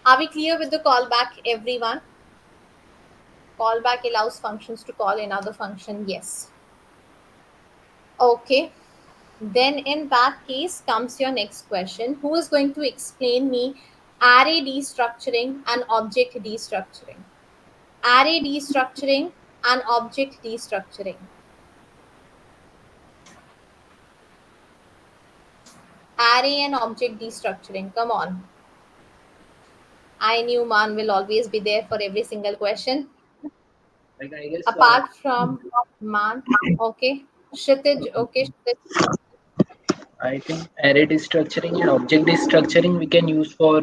Are we clear with the callback, everyone? Callback allows functions to call another function. Yes. Okay. Then in that case comes your next question. Who is going to explain me array destructuring and object destructuring? Array destructuring and object destructuring. Array and object destructuring. Come on. I knew Man will always be there for every single question. Like I guess Apart from Man, okay. Kshitij, okay. Kshitij. I think array destructuring and object destructuring we can use for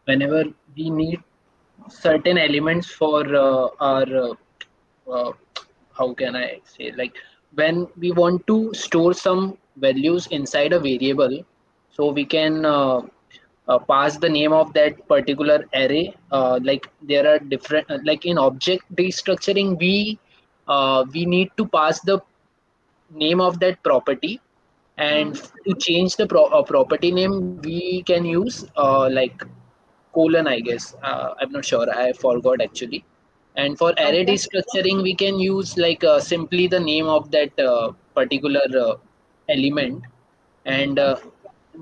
whenever we need certain elements for our how can I say, like when we want to store some values inside a variable, so we can pass the name of that particular array. Like there are different, like in object destructuring, we need to pass the name of that property, and to change the property name we can use like colon, I guess. I'm not sure, I forgot actually. And for array Okay. destructuring we can use like simply the name of that particular element, and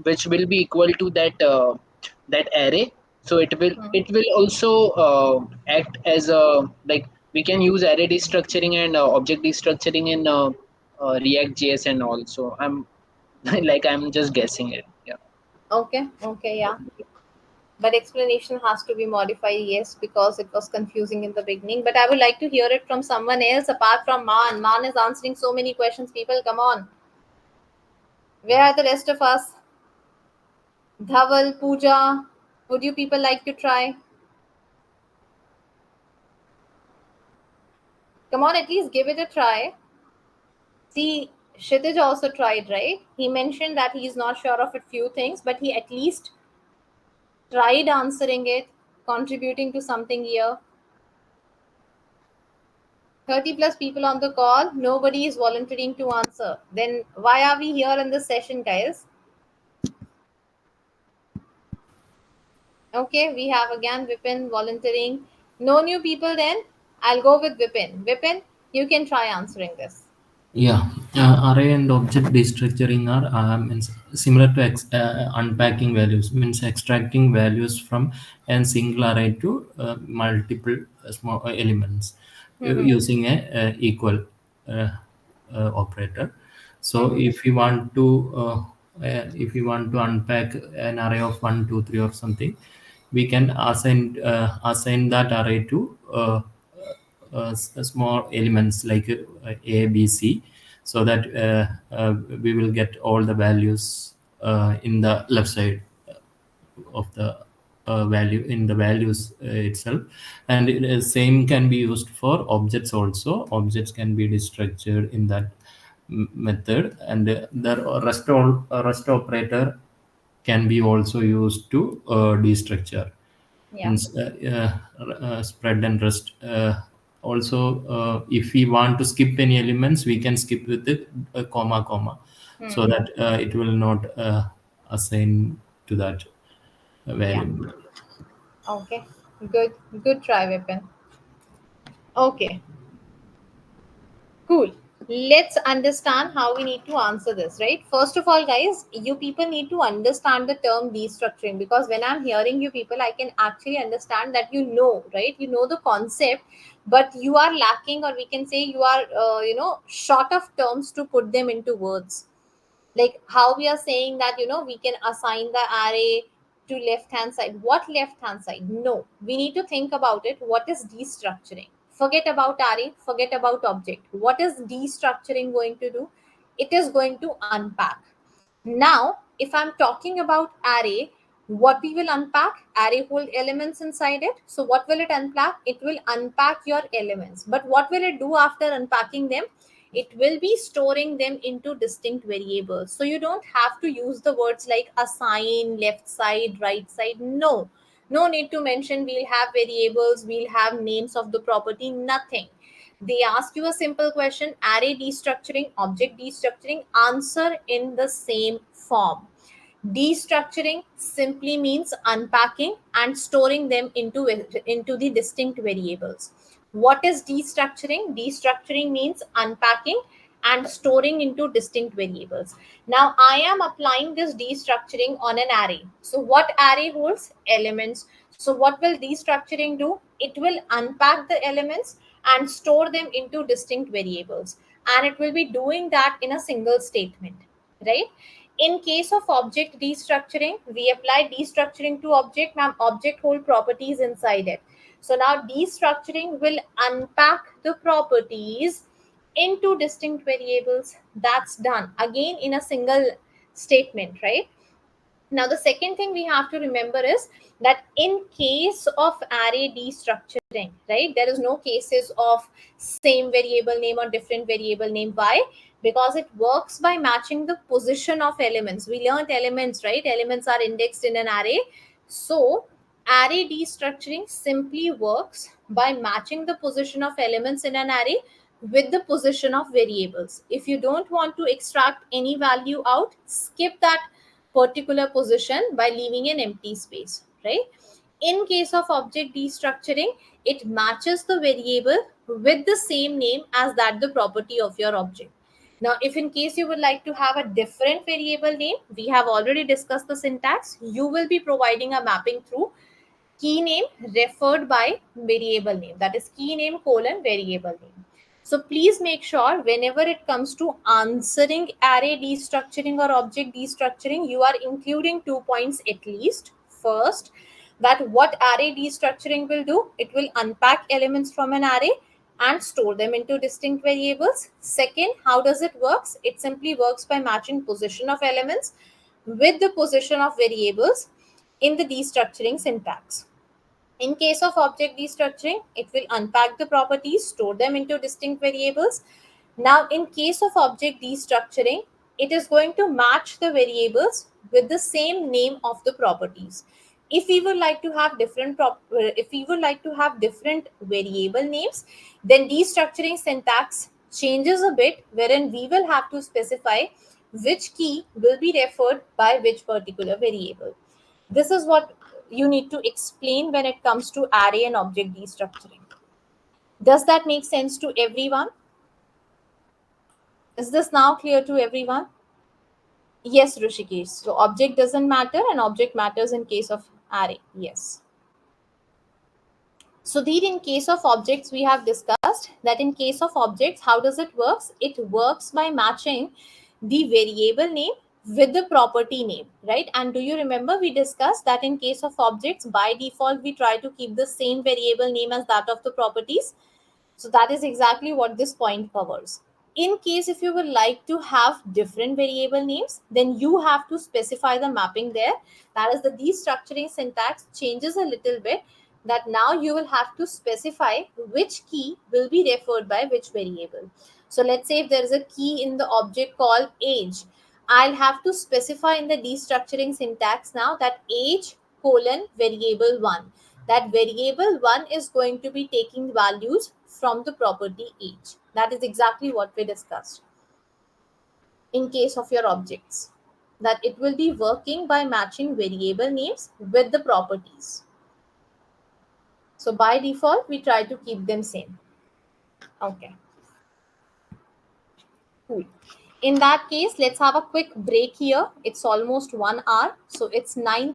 which will be equal to that array. So it will also act as a, like we can use array destructuring and object destructuring in react js and all. So I'm like I'm just guessing it. Yeah. Okay. Okay. Yeah. But explanation has to be modified, yes, because it was confusing in the beginning. But I would like to hear it from someone else apart from Man. Man is answering so many questions. People, come on. Where are the rest of us? Dhaval, Pooja, would you people like to try? Come on, at least give it a try. See, Kshitij also tried, right? He mentioned that he's not sure of a few things, but he at least tried answering it, contributing to something here. 30 plus people on the call, nobody is volunteering to answer. Then why are we here in this session, guys? Okay, we have again Vipin volunteering. No new people then? I'll go with Vipin. Vipin, you can try answering this. Yeah, array and object destructuring are means similar to unpacking values, means extracting values from a single array to multiple small elements using a equal uh, operator. So if you want to unpack an array of 1 2 3 or something, we can assign that array to small elements like a b c, so that we will get all the values in the left side of the value in the values itself. And same can be used for objects also. Objects can be destructured in that method, and the rest operator can be also used to destructure, Yeah. means spread and rest. Also, if we want to skip any elements, we can skip with the comma, so that it will not assign to that Yeah. variable. Okay. Good. Good try, Vipin. Okay. Cool. Let's understand how we need to answer this, right? First of all, guys, you people need to understand the term destructuring, because when I'm hearing you people, I can actually understand that you know, right? You know the concept, but you are lacking, or we can say you are, short of terms to put them into words. Like how we are saying that, we can assign the array to left hand side. What left hand side? No, we need to think about it. What is destructuring? Forget about array, forget about object. What is destructuring going to do? It is going to unpack. Now if I'm talking about array, what we will unpack? Array hold elements inside it. So what will it unpack? It will unpack your elements. But what will it do after unpacking them? It will be storing them into distinct variables. So you don't have to use the words like assign, left side, right side. No need to mention we'll have variables, we'll have names of the property, nothing. They ask you a simple question, array destructuring, object destructuring, answer in the same form. Destructuring simply means unpacking and storing them into the distinct variables. What is destructuring? Destructuring means unpacking and storing into distinct variables. Now, I am applying this destructuring on an array. So, what array holds? Elements. So, what will destructuring do? It will unpack the elements and store them into distinct variables. And it will be doing that in a single statement, right? In case of object destructuring, we apply destructuring to object. Ma'am, object hold properties inside it. So now destructuring will unpack the properties into distinct variables. That's done again in a single statement, right? Now, the second thing we have to remember is that in case of array destructuring, right, there is no cases of same variable name or different variable name. Why? Because it works by matching the position of elements. We learned elements, right? Elements are indexed in an array. So, array destructuring simply works by matching the position of elements in an array with the position of variables. If you don't want to extract any value out, skip that particular position by leaving an empty space, right? In case of object destructuring, it matches the variable with the same name as that the property of your object. Now, if in case you would like to have a different variable name, we have already discussed the syntax. You will be providing a mapping through key name referred by variable name, that is key name colon variable name. So please make sure whenever it comes to answering array destructuring or object destructuring, you are including 2 points at least. First, that what array destructuring will do, it will unpack elements from an array and store them into distinct variables. Second, how does it works? It simply works by matching position of elements with the position of variables in the destructuring syntax. In case of object destructuring, it will unpack the properties, store them into distinct variables. Now, in case of object destructuring, it is going to match the variables with the same name of the properties. If we would like to have different variable names, then destructuring syntax changes a bit, wherein we will have to specify which key will be referred by which particular variable. This is what you need to explain when it comes to array and object destructuring. Does that make sense to everyone? Is this now clear to everyone? Yes, Rishikesh. So object doesn't matter and object matters in case of array. Yes. So these in case of objects, we have discussed that in case of objects, how does it works? It works by matching the variable name with the property name, right? And do you remember we discussed that in case of objects, by default, we try to keep the same variable name as that of the properties. So that is exactly what this point covers. In case if you would like to have different variable names, then you have to specify the mapping there. That is the destructuring syntax changes a little bit, that now you will have to specify which key will be referred by which variable. So let's say if there is a key in the object called age, I'll have to specify in the destructuring syntax now that age colon variable 1. That variable 1 is going to be taking values from the property age. That is exactly what we discussed in case of your objects, that it will be working by matching variable names with the properties. So by default, we try to keep them same. Okay, cool. In that case, let's have a quick break here. It's almost 1 hour. So it's 9